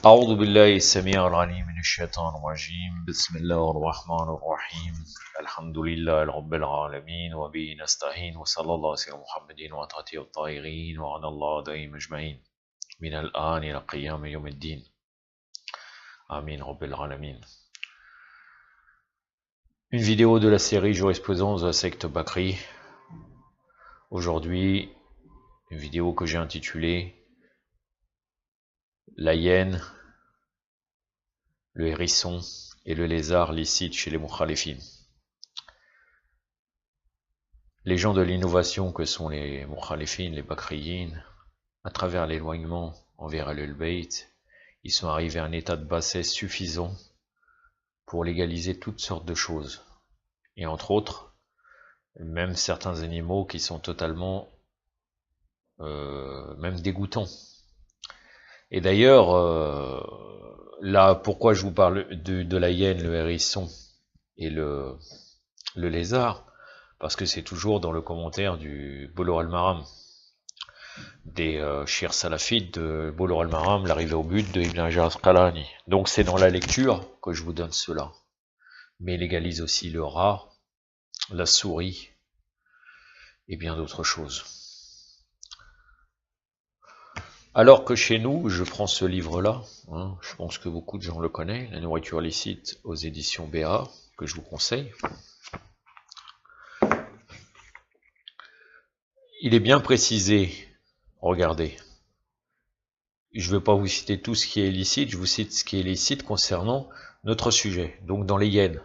أعوذ بالله السميع العليم من الشيطان الرجيم بسم الله الرحمن الرحيم الحمد لله رب العالمين وبه نستعين وصلى الله على محمد وعلى الطاهرين وعلى الله دائم أجمعين من الآن إلى قيام يوم الدين آمين رب العالمين. Une vidéo de la série Jurisprudence de la secte Bakri. Aujourd'hui, une vidéo que j'ai intitulée La hyène, le hérisson et le lézard licites chez les mukhalifines. Les gens de l'innovation que sont les mukhalifines, les bakriyines, à travers l'éloignement envers Al-Bayt, ils sont arrivés à un état de bassesse suffisant pour légaliser toutes sortes de choses. Et entre autres, même certains animaux qui sont totalement même dégoûtants. Et d'ailleurs, là, pourquoi je vous parle de la hyène, le hérisson et le lézard? Parce que c'est toujours dans le commentaire du Boulough al-Maram, des chirs salafites de Boulough al-Maram, l'arrivée au but de Ibn Hajar al-Asqalani. Donc c'est dans la lecture que je vous donne cela. Mais il légalise aussi le rat, la souris et bien d'autres choses. Alors que chez nous, je prends ce livre-là, je pense que beaucoup de gens le connaissent, La nourriture licite aux éditions BA, que je vous conseille. Il est bien précisé, regardez, je ne vais pas vous citer tout ce qui est illicite, je vous cite ce qui est licite concernant notre sujet, donc dans les hyènes.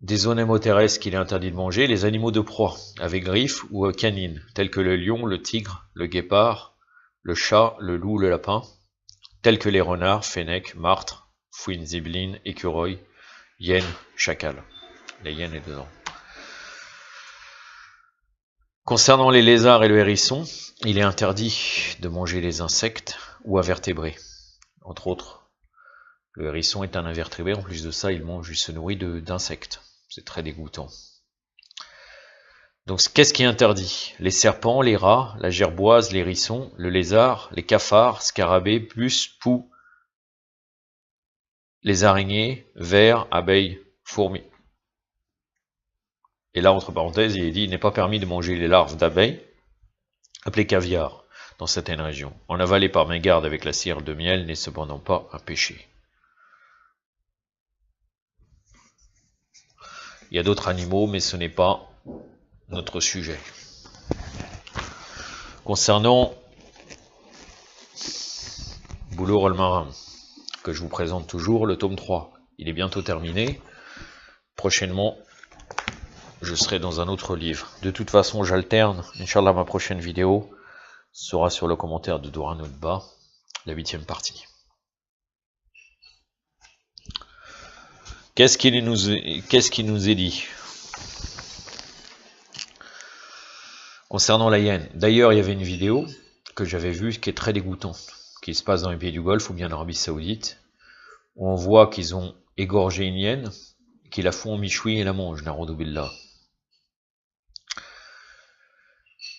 Des zones hémoterrestres qu'il est interdit de manger, les animaux de proie, avec griffes ou canines, tels que le lion, le tigre, le guépard, le chat, le loup, le lapin, tels que les renards, fennecs, martres, fouines, zibelines, écureuils, hyènes, chacals. Les hyènes est dedans. Concernant les lézards et le hérisson, il est interdit de manger les insectes ou invertébrés. Entre autres, le hérisson est un invertébré, en plus de ça, il se nourrit d'insectes. C'est très dégoûtant. Donc, qu'est-ce qui est interdit? Les serpents, les rats, la gerboise, l'hérisson, le lézard, les cafards, scarabées, puces, poux, les araignées, vers, abeilles, fourmis. Et là, entre parenthèses, il est dit, il n'est pas permis de manger les larves d'abeilles, appelées caviar, dans certaines régions. En avaler par mégarde avec la cire de miel n'est cependant pas un péché. Il y a d'autres animaux, mais ce n'est pas notre sujet. Concernant Boulough al-Maram, que je vous présente toujours, le tome 3, il est bientôt terminé. Prochainement, je serai dans un autre livre. De toute façon, j'alterne. Inch'Allah, ma prochaine vidéo sera sur le commentaire de Douran Oudba, la 8e partie. Qu'est-ce qu'il nous est dit concernant la hyène? D'ailleurs, il y avait une vidéo que j'avais vue qui est très dégoûtante, qui se passe dans les pays du Golfe ou bien en Arabie Saoudite, où on voit qu'ils ont égorgé une hyène, qu'ils la font en michoui et la mangent, na'oudhu billah.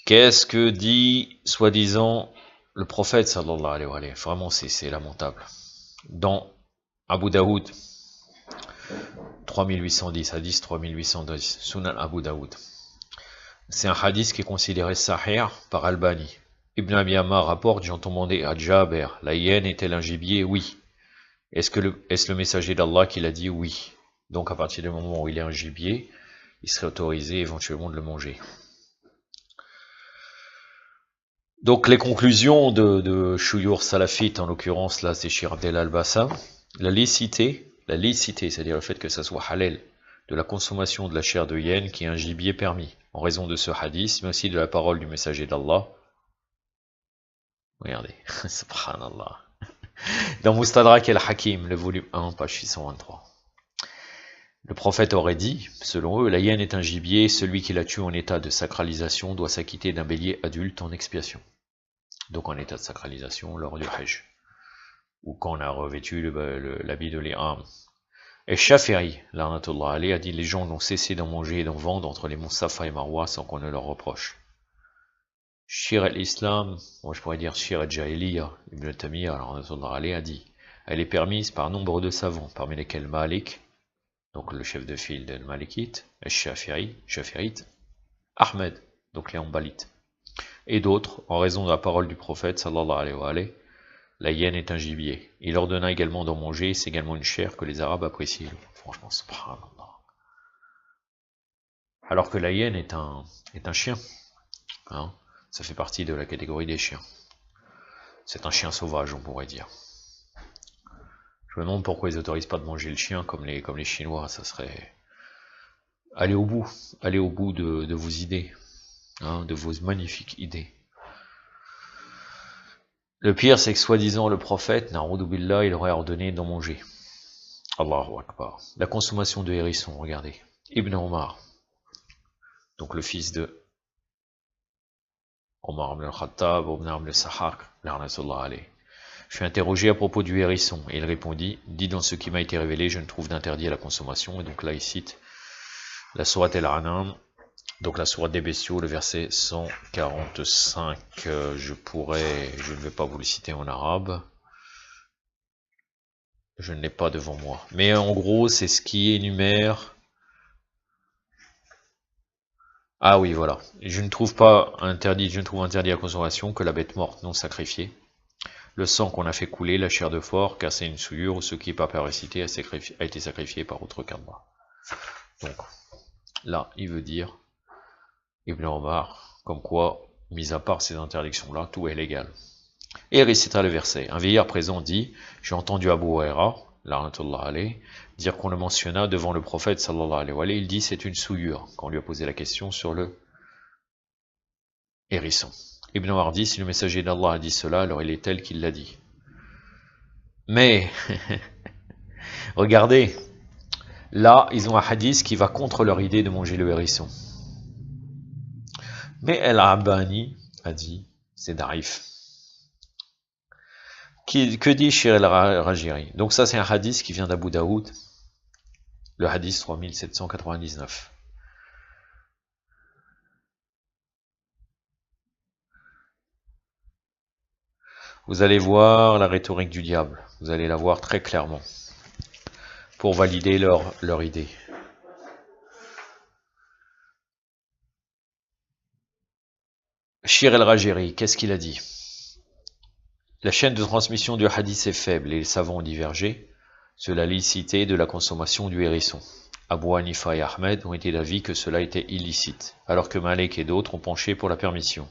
Qu'est-ce que dit, soi-disant, le prophète, sallallahu alayhi wa sallam? Vraiment, c'est lamentable. Dans Abu Daoud, 3810, hadith 3810, Sunan Abu Daoud. C'est un hadith qui est considéré sahih par Albani. Ibn Abi Ammar rapporte, j'ai entendu à Jaber, la hyène est-elle un gibier? Oui. Est-ce le messager d'Allah qui l'a dit? Oui. Donc à partir du moment où il est un gibier, il serait autorisé éventuellement de le manger. Donc les conclusions de Chouyour Salafite, en l'occurrence là c'est Cheikh Abdel Al-Bassam, la licité, c'est-à-dire le fait que ça soit halal, de la consommation de la chair de hyène qui est un gibier permis, en raison de ce hadith, mais aussi de la parole du messager d'Allah. Regardez, subhanallah. Dans Mustadrak al-Hakim, le volume 1, page 623. Le prophète aurait dit, selon eux, la hyène est un gibier, celui qui la tue en état de sacralisation doit s'acquitter d'un bélier adulte en expiation. Donc en état de sacralisation lors du Hajj, ou quand on a revêtu l'habit de l'Ihram. Et Shafi'i, la'natullah alayhi, a dit les gens n'ont cessé d'en manger et d'en vendre entre les monts Safa et Marwa sans qu'on ne leur reproche. Shir al-Islam, moi je pourrais dire Shir al-Jahiliya, Ibn Taymiyyah, alors a dit, elle est permise par nombre de savants, parmi lesquels Malik, donc le chef de file de Malikite, Shafi'ite, Ahmed, donc les Hanbalites, et d'autres, en raison de la parole du prophète, sallallahu alayhi wa alayhi, la hyène est un gibier. Il ordonna également d'en manger, c'est également une chair que les Arabes apprécient. Franchement, subhanallah. Alors que la hyène est un chien. Hein, ça fait partie de la catégorie des chiens. C'est un chien sauvage, on pourrait dire. Je me demande pourquoi ils n'autorisent pas de manger le chien comme les Chinois. Ça serait... Allez au bout de vos idées, hein, de vos magnifiques idées. Le pire, c'est que soi-disant le prophète, Na'oudou billah, il aurait ordonné d'en manger. Allahu Akbar. La consommation de hérisson, regardez. Ibn Omar, donc le fils de Omar ibn al-Khattab, Omar ibn al-Sahak, je suis interrogé à propos du hérisson, et il répondit, dit dans ce qui m'a été révélé, je ne trouve d'interdit à la consommation, et donc là il cite la sourate El-Anam, donc la sourate des bestiaux, le verset 145, je ne vais pas vous le citer en arabe, je ne l'ai pas devant moi, mais en gros c'est ce qui énumère... Ah oui, voilà. Je ne trouve interdit à la consommation que la bête morte non sacrifiée, le sang qu'on a fait couler, la chair de porc, car c'est une souillure, ou ce qui est pas parasité a été sacrifié par autre qu'Allah. Donc, là, il veut dire, Ibn Omar, comme quoi, mis à part ces interdictions-là, tout est légal. Et il récita le verset. Un vieillard présent dit, j'ai entendu Abu Huraira, dire qu'on le mentionna devant le prophète sallallahu alayhi wa sallam, il dit c'est une souillure, quand on lui a posé la question sur le hérisson. Ibn Omar dit, si le messager d'Allah a dit cela, alors il est tel qu'il l'a dit. Mais, regardez, là, ils ont un hadith qui va contre leur idée de manger le hérisson. Mais Al-Abani a dit, c'est Darif. Que dit Shir al-Rajiri? Donc ça c'est un hadith qui vient d'Abu Daoud, le hadith 3799. Vous allez voir la rhétorique du diable, vous allez la voir très clairement, pour valider leur idée. Shir al-Rajiri, qu'est-ce qu'il a dit? La chaîne de transmission du hadith est faible et les savants ont divergé sur la licité de la consommation du hérisson. Abu Hanifa et Ahmed ont été d'avis que cela était illicite, alors que Malik et d'autres ont penché pour la permission,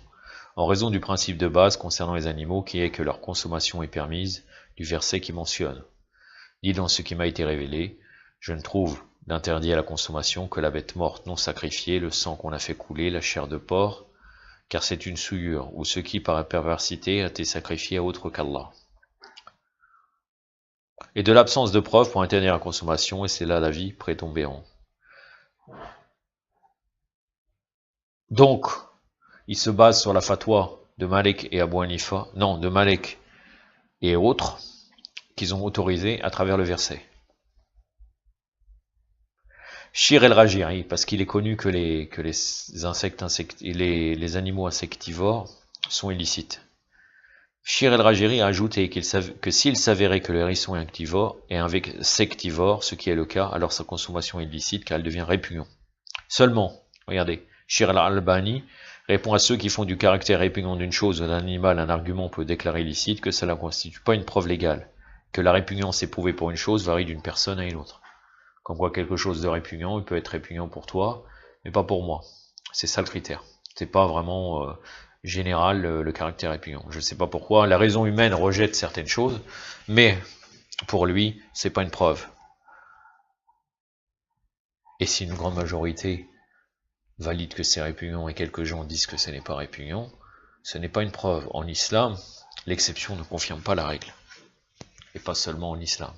en raison du principe de base concernant les animaux qui est que leur consommation est permise, du verset qui mentionne. Dit dans ce qui m'a été révélé, je ne trouve d'interdit à la consommation que la bête morte non sacrifiée, le sang qu'on a fait couler, la chair de porc, car c'est une souillure, ou ce qui par perversité a été sacrifié à autre qu'Allah. Et de l'absence de preuves pour interdire la consommation, et c'est là l'avis prétombérant. Donc, il se base sur la fatwa de Malik et Abu Hanifa, non, de Malik et autres, qu'ils ont autorisé à travers le verset. Shir el-Rajiri, parce qu'il est connu que les animaux insectivores sont illicites. Shir el-Rajiri a ajouté que s'il s'avérait que le hérisson est insectivore, ce qui est le cas, alors sa consommation est illicite car elle devient répugnant. Seulement, regardez, Shir al-Albani répond à ceux qui font du caractère répugnant d'une chose ou d'un animal un argument peut déclarer illicite que cela ne constitue pas une preuve légale, que la répugnance éprouvée pour une chose varie d'une personne à une autre. Comme quoi quelque chose de répugnant, il peut être répugnant pour toi, mais pas pour moi. C'est ça le critère. C'est pas vraiment général le caractère répugnant. Je ne sais pas pourquoi. La raison humaine rejette certaines choses, mais pour lui, c'est pas une preuve. Et si une grande majorité valide que c'est répugnant et quelques gens disent que ce n'est pas répugnant, ce n'est pas une preuve. En islam, l'exception ne confirme pas la règle. Et pas seulement en islam.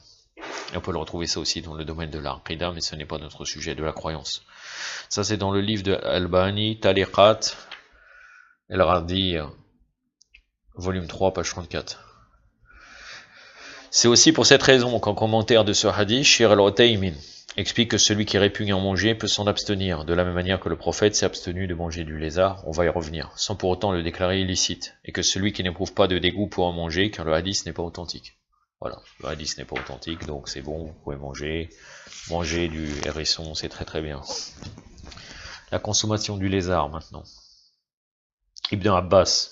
Et on peut le retrouver ça aussi dans le domaine de l'aqida, mais ce n'est pas notre sujet, de la croyance. Ça c'est dans le livre de Albani, Taliqat, El-Radi, volume 3, page 34. C'est aussi pour cette raison qu'en commentaire de ce hadith, Shir al-Utaymin explique que celui qui répugne en manger peut s'en abstenir, de la même manière que le prophète s'est abstenu de manger du lézard, on va y revenir, sans pour autant le déclarer illicite, et que celui qui n'éprouve pas de dégoût pour en manger, car le hadith n'est pas authentique. Voilà, le hadith n'est pas authentique, donc c'est bon, vous pouvez manger du hérisson, c'est très très bien. La consommation du lézard maintenant. Ibn Abbas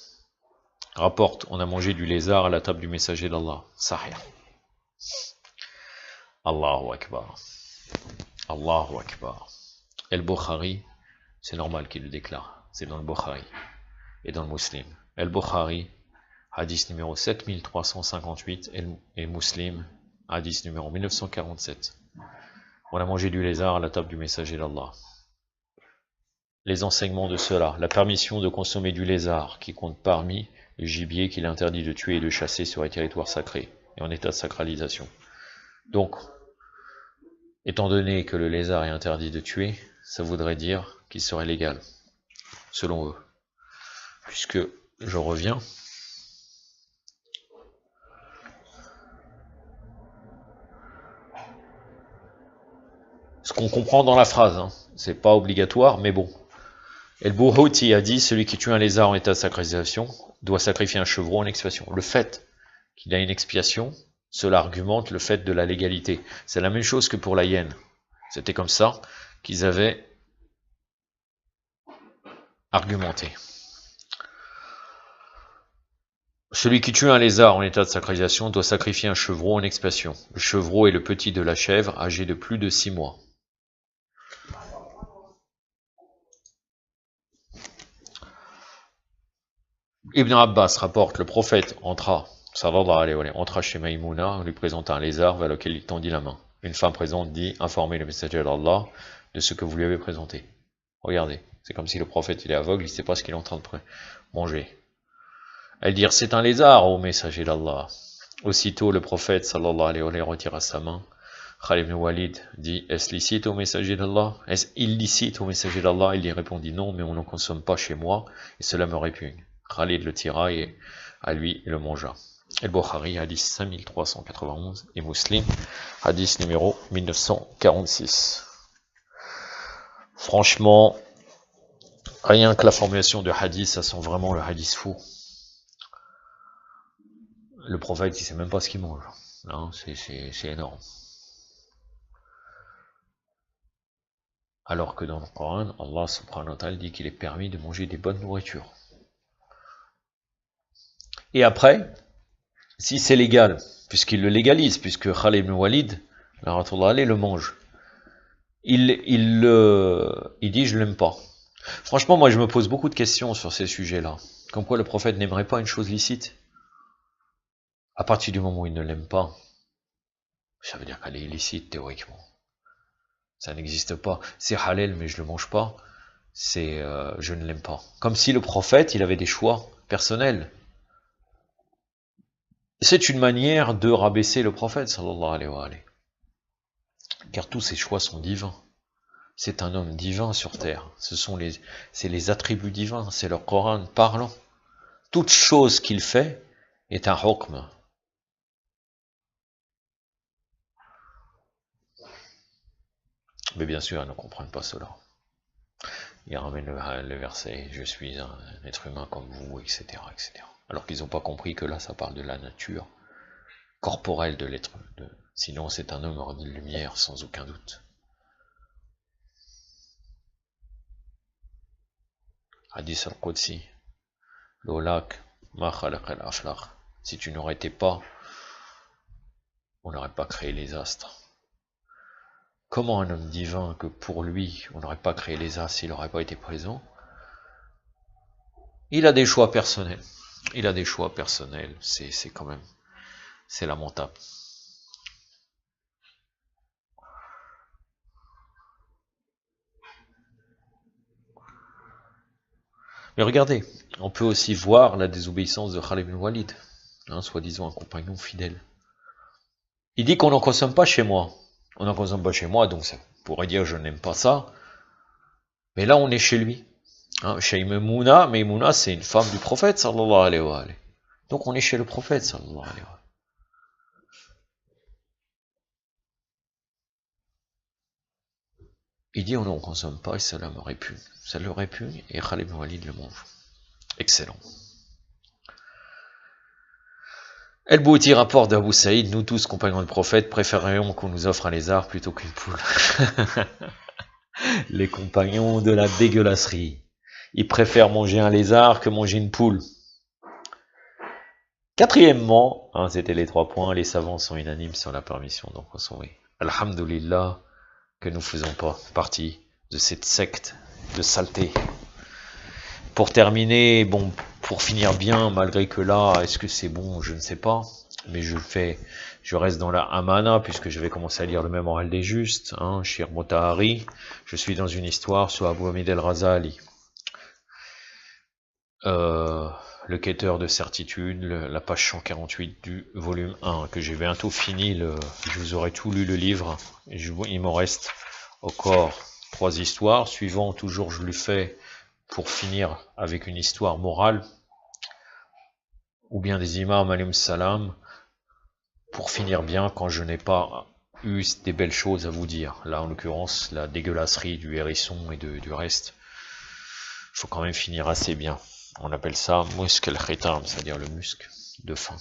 rapporte, on a mangé du lézard à la table du messager d'Allah. Sahih. Allahu Akbar. Allahu Akbar. El-Bukhari, c'est normal qu'il le déclare, c'est dans le Bukhari et dans le Muslim. El-Bukhari, hadith numéro 7358, et Muslim, hadith numéro 1947. On a mangé du lézard à la table du messager d'Allah. Les enseignements de cela, la permission de consommer du lézard, qui compte parmi les gibiers qu'il est interdit de tuer et de chasser sur les territoires sacrés, et en état de sacralisation. Donc, étant donné que le lézard est interdit de tuer, ça voudrait dire qu'il serait légal, selon eux. Puisque, je reviens, ce qu'on comprend dans la phrase, hein, c'est pas obligatoire, mais bon. El-Bouhouti a dit, celui qui tue un lézard en état de sacralisation doit sacrifier un chevreau en expiation. Le fait qu'il a une expiation, cela argumente le fait de la légalité. C'est la même chose que pour la hyène. C'était comme ça qu'ils avaient argumenté. Celui qui tue un lézard en état de sacralisation doit sacrifier un chevreau en expiation. Le chevreau est le petit de la chèvre, âgé de plus de 6 mois. Ibn Abbas rapporte, le prophète entra chez Maïmouna, on lui présenta un lézard vers lequel il tendit la main. Une femme présente dit, informez le messager d'Allah de ce que vous lui avez présenté. Regardez, c'est comme si le prophète il est aveugle, il ne sait pas ce qu'il est en train de manger. Elle dit, c'est un lézard, ô messager d'Allah. Aussitôt le prophète sallallahu alayhi wa sallam retira sa main. Khalid ibn Walid dit, est-ce licite au messager d'Allah? Est-ce illicite au messager d'Allah? Il lui répondit, non, mais on n'en consomme pas chez moi, et cela me répugne. Khalid le tira et à lui le mangea. El-Bukhari, hadith 5391, et Muslim, hadith numéro 1946. Franchement, rien que la formulation de hadith, ça sent vraiment le hadith fou. Le prophète, il sait même pas ce qu'il mange. C'est énorme. Alors que dans le Coran, Allah subhanahu wa ta'ala dit qu'il est permis de manger des bonnes nourritures. Et après, si c'est légal, puisqu'il le légalise, puisque Khalid ibn Walid, le mange, il dit je l'aime pas. Franchement, moi je me pose beaucoup de questions sur ces sujets-là. Comme quoi le prophète n'aimerait pas une chose licite. À partir du moment où il ne l'aime pas, ça veut dire qu'elle est illicite théoriquement. Ça n'existe pas. C'est halal mais je le mange pas. C'est je ne l'aime pas. Comme si le prophète il avait des choix personnels. C'est une manière de rabaisser le prophète, sallallahu alayhi wa alayhi. Car tous ses choix sont divins. C'est un homme divin sur terre. C'est les attributs divins, c'est le Coran parlant. Toute chose qu'il fait est un hukm. Mais bien sûr, ils ne comprennent pas cela. Ils ramènent le verset, je suis un être humain comme vous, etc. etc. Alors qu'ils n'ont pas compris que là, ça parle de la nature corporelle de l'être. Sinon, c'est un homme hors de lumière, sans aucun doute. Hadith al-Qudsi. L'olak, ma khalaq al-aflaq. Si tu n'aurais été pas, on n'aurait pas créé les astres. Comment un homme divin, que pour lui, on n'aurait pas créé les astres s'il n'aurait pas été présent, il a des choix personnels. Il a des choix personnels, c'est quand même, c'est lamentable. Mais regardez, on peut aussi voir la désobéissance de Khalid ibn Walid, soi-disant un compagnon fidèle. Il dit qu'on n'en consomme pas chez moi. On n'en consomme pas chez moi, donc ça pourrait dire je n'aime pas ça. Mais là, on est chez lui. Chez Maïmouna, Maïmouna, c'est une femme du prophète, sallallahu alayhi wa alayhi. Donc on est chez le prophète, sallallahu alayhi wa alayhi. Il dit on n'en consomme pas et cela me répugne. Ça le répugne et Khalid ibn Walid le mange. Excellent. El-Bouti rapporte d'Abu Saïd, nous tous compagnons du prophète préférerions qu'on nous offre un lézard plutôt qu'une poule. Les compagnons de la dégueulasserie. Ils préfèrent manger un lézard que manger une poule. Quatrièmement, hein, c'était les 3 points, les savants sont unanimes sur la permission d'en consommer. Alhamdulillah que nous faisons pas partie de cette secte de saleté. Pour terminer, bon, pour finir bien, malgré que là, est-ce que c'est bon, je ne sais pas, mais je reste dans la Amana, puisque je vais commencer à lire le Mémorial des Justes, hein, Shir Motahari. Je suis dans une histoire sur Abu Hamid el-Razali. Le quêteur de certitude, la page 148 du volume 1, que j'ai bientôt fini, je vous aurai tout lu le livre, et il m'en reste encore 3 histoires, suivant toujours je lui fais pour finir avec une histoire morale, ou bien des imams alayhim salam, pour finir bien quand je n'ai pas eu des belles choses à vous dire. Là en l'occurrence, la dégueulasserie du hérisson et du reste, il faut quand même finir assez bien. On appelle ça musk al-khitam, c'est-à-dire le musc de fin,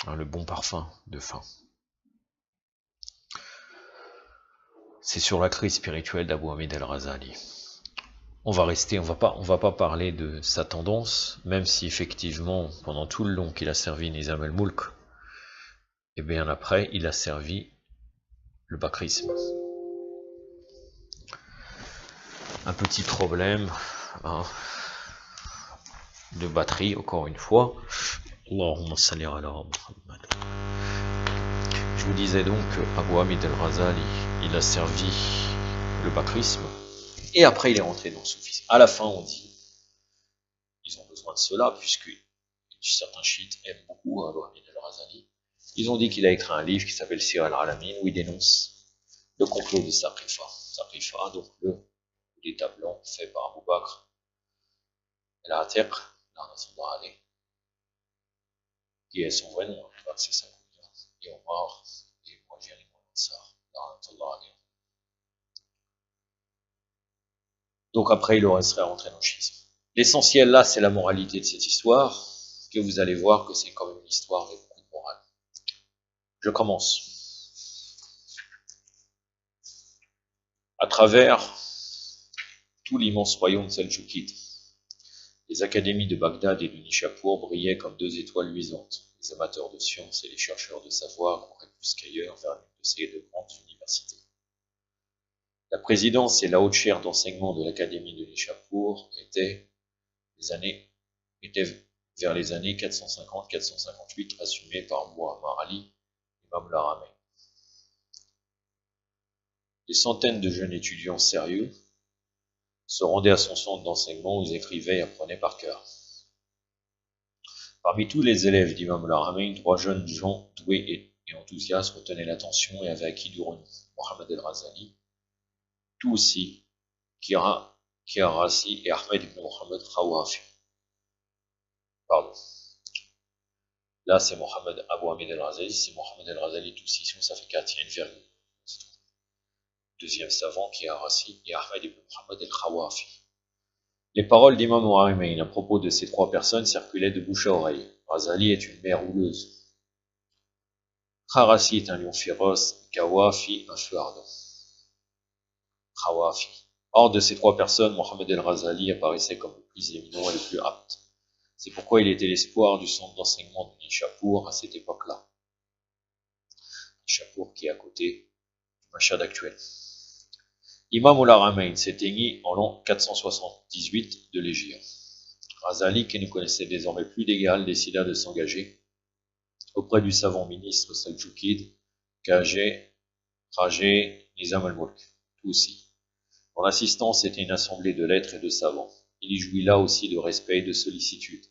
hein, le bon parfum de fin. C'est sur la crise spirituelle d'Abu Hamid el-Razali. On va pas parler de sa tendance, même si effectivement, pendant tout le long qu'il a servi Nizam el-Mulk, et bien après, il a servi le bakrisme. Un petit problème, hein, de batterie, encore une fois. Allahumma salli ala Muhammad. Je vous disais donc que Abu Hamid el-Razali, il a servi le bakrisme, et après il est rentré dans le soufisme. À la fin, on dit, ils ont besoin de cela, puisque certains chiites aiment beaucoup Abu Hamid el-Razali. Ils ont dit qu'il a écrit un livre qui s'appelle Sir al-Alamin, où il dénonce le complot de Saqifa. Saqifa, donc l'État blanc fait par Abu Bakr el-Atiq, qui est son vrai nom, c'est ça, et Omar, et Muhajir ibn Ansar. Donc après, il serait rentré dans le schisme. L'essentiel là, c'est la moralité de cette histoire, que vous allez voir que c'est quand même une histoire avec beaucoup de morale. Je commence. À travers tout l'immense royaume seldjoukide, les académies de Bagdad et de Nishapur brillaient comme 2 étoiles luisantes. Les amateurs de sciences et les chercheurs de savoir couraient plus qu'ailleurs vers l'une de ces 2 grandes universités. La présidence et la haute chaire d'enseignement de l'académie de Nishapur étaient vers les années 450-458 assumées par Muhammad Ali, imam al-Haramayn. Des centaines de jeunes étudiants sérieux se rendaient à son centre d'enseignement où ils écrivaient et apprenaient par cœur. Parmi tous les élèves d'imam al-Haramayn, 3 jeunes gens doués et enthousiastes retenaient l'attention et avaient acquis du renom. Mohammed el-Razali, Tousi, Kiarasi et Ahmed ibn Mohammed Khawafi. Pardon. Là, c'est Mohammed Abu Hamid el-Razali, c'est Mohammed el-Razali Tousi, ça fait 4, il y a une virgule. Deuxième savant, Kiarasi et Ahmed ibn Mohammed el-Khawafi. Les paroles d'Imam al-Haramayn à propos de ces 3 personnes circulaient de bouche à oreille. Razali est une mer rouleuse. Kharasi est un lion féroce, Kawafi un feu ardent. Khawafi. Hors de ces 3 personnes, Mohammed el-Razali apparaissait comme le plus éminent et le plus apte. C'est pourquoi il était l'espoir du centre d'enseignement de Nishapur à cette époque-là. Nishapur qui est à côté du Mashhad actuel. Imam al-Haramayn s'éteignit en l'an 478 de l'Hégire. Razali, qui ne connaissait désormais plus d'égal, décida de s'engager auprès du savant ministre seldjoukide Rajé Nizam al-Mulk, Tousi. Dans l'assistance était une assemblée de lettres et de savants. Il y jouit là aussi de respect et de sollicitude.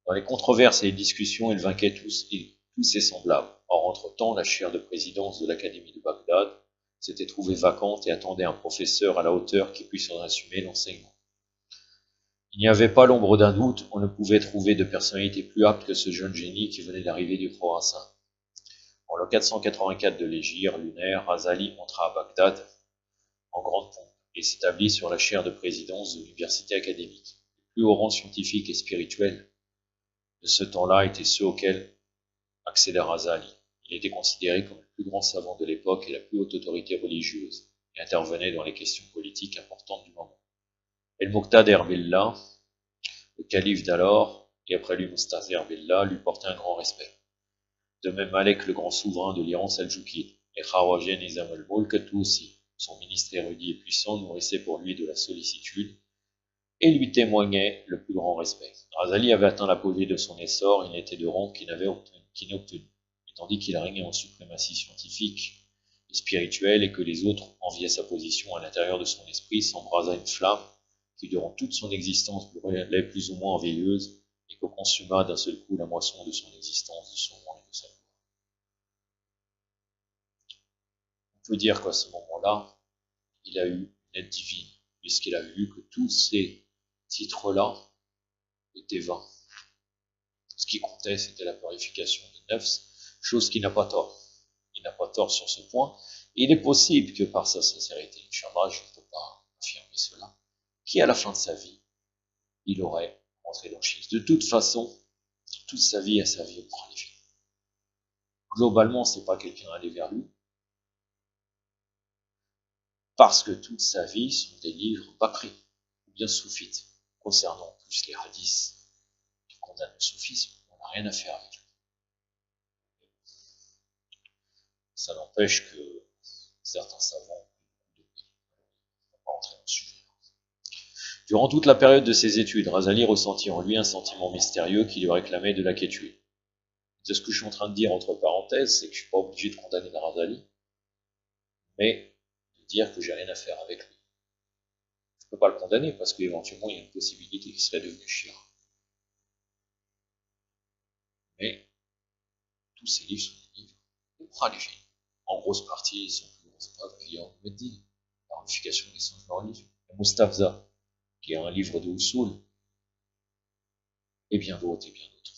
Dans les controverses et les discussions, il vainquait tous ses semblables. Or, entre-temps, la chaire de présidence de l'académie de Bagdad s'était trouvée vacante et attendait un professeur à la hauteur qui puisse en assumer l'enseignement. Il n'y avait pas l'ombre d'un doute, on ne pouvait trouver de personnalité plus apte que ce jeune génie qui venait d'arriver du Khorasan. En l'an 484 de l'Hégire lunaire, Razali entra à Bagdad en grande pompe et s'établit sur la chaire de présidence de l'université académique. Les plus hauts rangs scientifiques et spirituels de ce temps-là étaient ceux auxquels accédait Razali. Il était considéré comme le plus grand savant de l'époque et la plus haute autorité religieuse, et intervenait dans les questions politiques importantes du moment. El-Muqtader Billah, le calife d'alors, et après lui Mustafa Billah, lui portait un grand respect. De même Malek, le grand souverain de l'Iran Seljoukide, et Khawaja Nizam al-Mulk, tout aussi, son ministre érudit et puissant, nourrissait pour lui de la sollicitude et lui témoignait le plus grand respect. Razali avait atteint l'apogée de son essor, il n'était de rang qu'il n'obtenu, et tandis qu'il régnait en suprématie scientifique et spirituelle et que les autres enviaient sa position à l'intérieur de son esprit, s'embrasa une flamme qui durant toute son existence brûlait plus ou moins veilleuse et que consuma d'un seul coup la moisson de son existence, de son rang et de sa gloire. On peut dire qu'à ce moment-là, il a eu une aide divine, puisqu'il a vu que tous ces titres-là étaient vains. Ce qui comptait, c'était la purification de nefs, chose qui n'a pas tort. Il n'a pas tort sur ce point. Et il est possible que par sa sincérité, Inch'Allah, je ne peux pas affirmer cela, qu'à la fin de sa vie, il aurait rentré dans le shirk. De toute façon, toute sa vie a servi au Khalife. Globalement, c'est pas quelqu'un allé vers lui, parce que toute sa vie sont des livres bakri, ou bien soufites, concernant plus les hadiths qui condamnent le soufisme, on n'a rien à faire avec lui. Ça n'empêche que certains savants ne vont pas entrer dans le sujet. Durant toute la période de ses études, Razali ressentit en lui un sentiment mystérieux qui lui réclamait de la quiétude. C'est ce que je suis en train de dire entre parenthèses, c'est que je ne suis pas obligé de condamner Razali, mais de dire que j'ai rien à faire avec lui. Je ne peux pas le condamner parce qu'éventuellement il y a une possibilité qu'il serait devenu chiant. Mais tous ces livres sont des livres de Khalifi. En grosse partie, ils sont plus grosses preuves qu'il y a en Meddin, la ramification des sens religieux. Mustafza, qui est un livre de Usul, et bien d'autres, et bien d'autres.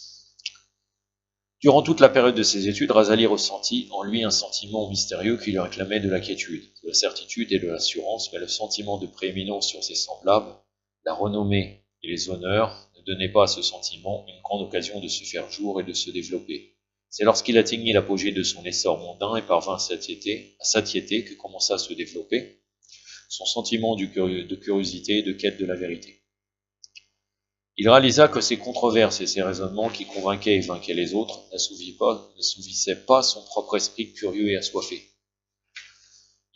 Durant toute la période de ses études, Razali ressentit en lui un sentiment mystérieux qui lui réclamait de la quiétude, de la certitude et de l'assurance, mais le sentiment de prééminence sur ses semblables, la renommée et les honneurs ne donnaient pas à ce sentiment une grande occasion de se faire jour et de se développer. C'est lorsqu'il atteignit l'apogée de son essor mondain et parvint à satiété que commença à se développer son sentiment de curiosité et de quête de la vérité. Il réalisa que ses controverses et ses raisonnements qui convainquaient et vainquaient les autres n'assouvissaient pas son propre esprit curieux et assoiffé.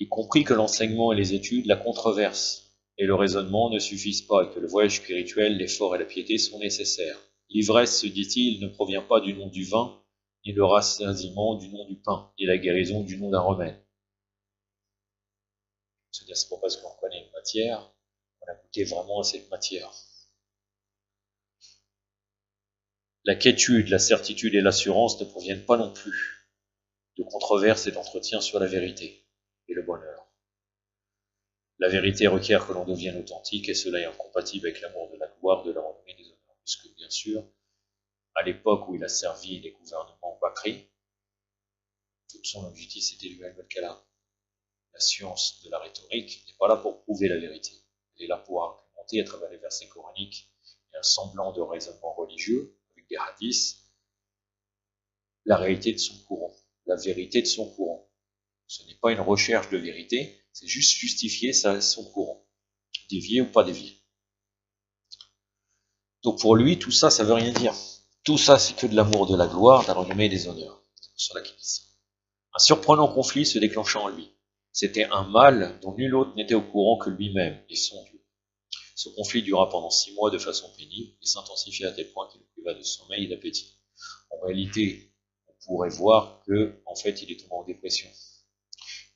Il comprit que l'enseignement et les études, la controverse et le raisonnement ne suffisent pas et que le voyage spirituel, l'effort et la piété sont nécessaires. L'ivresse, se dit-il, ne provient pas du nom du vin, ni le rassasiement du nom du pain, ni la guérison du nom d'un remède. C'est-à-dire, c'est pas parce qu'on connaît une matière qu'on a goûté vraiment à cette matière. La quiétude, la certitude et l'assurance ne proviennent pas non plus de controverses et d'entretiens sur la vérité et le bonheur. La vérité requiert que l'on devienne authentique et cela est incompatible avec l'amour de la gloire, de la renommée des honneurs. Puisque bien sûr, à l'époque où il a servi les gouvernements Bakri, tout son objectif c'était lui al-Kalam. La science de la rhétorique n'est pas là pour prouver la vérité. Elle est là pour argumenter à travers les versets coraniques et un semblant de raisonnement religieux avec des hadiths, la réalité de son courant, la vérité de son courant. Ce n'est pas une recherche de vérité, c'est juste justifier son courant, dévié ou pas dévié. Donc pour lui, tout ça, ça veut rien dire. Tout ça, c'est que de l'amour de la gloire, de la renommée et des honneurs. C'est pour cela qu'il dit ça. Un surprenant conflit se déclencha en lui. C'était un mal dont nul autre n'était au courant que lui-même et son Dieu. Ce conflit dura pendant 6 mois de façon pénible et s'intensifia à tel point qu'il le priva de sommeil et d'appétit. En réalité, on pourrait voir que, en fait, il est tombé en dépression.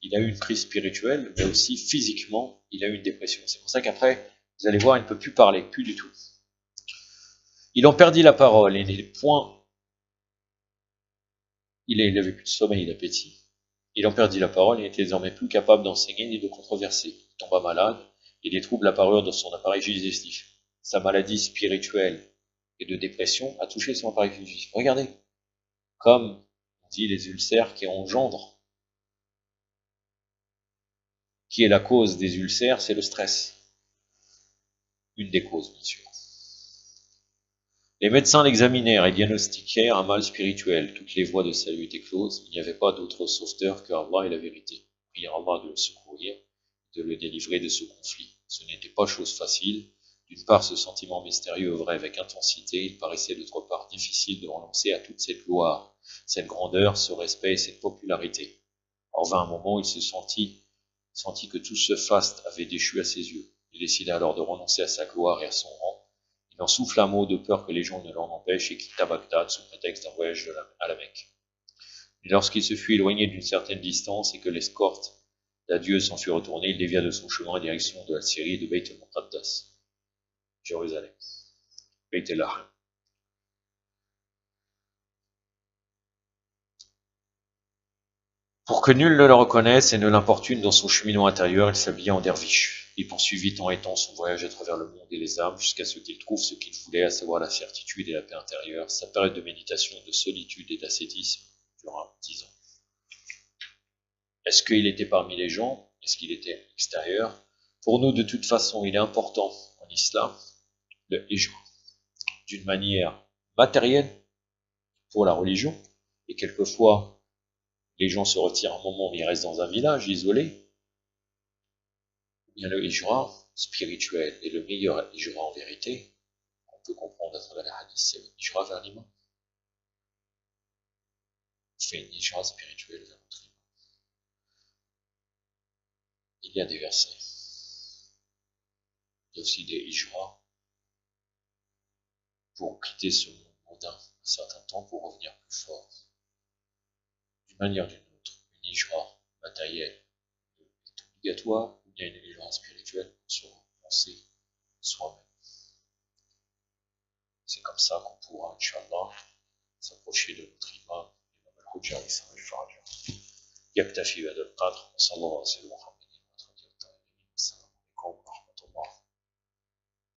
Il a eu une crise spirituelle, mais aussi physiquement, il a eu une dépression. C'est pour ça qu'après, vous allez voir, il ne peut plus parler, plus du tout. Il en perdit la parole et les points. Il avait plus de sommeil et d'appétit. Il en perdit la parole et n'était désormais plus capable d'enseigner ni de controverser. Il tomba malade et des troubles apparurent dans son appareil digestif. Sa maladie spirituelle et de dépression a touché son appareil digestif. Regardez, comme on dit les ulcères qui engendrent qui est la cause des ulcères, c'est le stress. Une des causes, bien sûr. Les médecins l'examinèrent et diagnostiquèrent un mal spirituel. Toutes les voies de salut étaient closes. Il n'y avait pas d'autre sauveteur que Allah et la vérité. Prièrent Allah de le secourir, de le délivrer de ce conflit. Ce n'était pas chose facile. D'une part, ce sentiment mystérieux œuvrait avec intensité. Il paraissait d'autre part difficile de renoncer à toute cette gloire, cette grandeur, ce respect et cette popularité. Or vint un moment où il se sentit que tout ce faste avait déchu à ses yeux. Il décida alors de renoncer à sa gloire et à son rang. Il en souffle un mot de peur que les gens ne l'en empêchent et quitta Bagdad sous prétexte d'un voyage à la Mecque. Mais lorsqu'il se fut éloigné d'une certaine distance et que l'escorte d'adieu s'en fut retournée, il dévia de son chemin en direction de la Syrie et de Beit el-Muqaddas, Jérusalem. Beit el-Laham. Pour que nul ne le reconnaisse et ne l'importune dans son cheminement intérieur, il s'habilla en derviche. Il poursuivit tant et tant son voyage à travers le monde et les âmes jusqu'à ce qu'il trouve ce qu'il voulait, à savoir la certitude et la paix intérieure. Sa période de méditation, de solitude et d'ascétisme dura 10 ans. Est-ce qu'il était parmi les gens? Est-ce qu'il était extérieur? Pour nous, de toute façon, il est important en islam le hijra, d'une manière matérielle pour la religion, et quelquefois les gens se retirent un moment mais ils restent dans un village isolé. Bien le hijra spirituel et le meilleur hijra en vérité, on peut comprendre à travers les hadiths, c'est le hijra vers l'imam. On fait une hijra spirituelle vers notre imam. Il y a des versets. Il y a aussi des hijras pour quitter ce monde mondain un certain temps pour revenir plus fort. D'une manière ou d'une autre, une hijra matérielle est obligatoire, ou bien une hijra spirituelle pour se repenser soi-même. C'est comme ça qu'on pourra, Inch'Allah, s'approcher de notre imam, l'imam al-Hujja, يكتفي بهذا القدر وصلى الله عليه وسلم.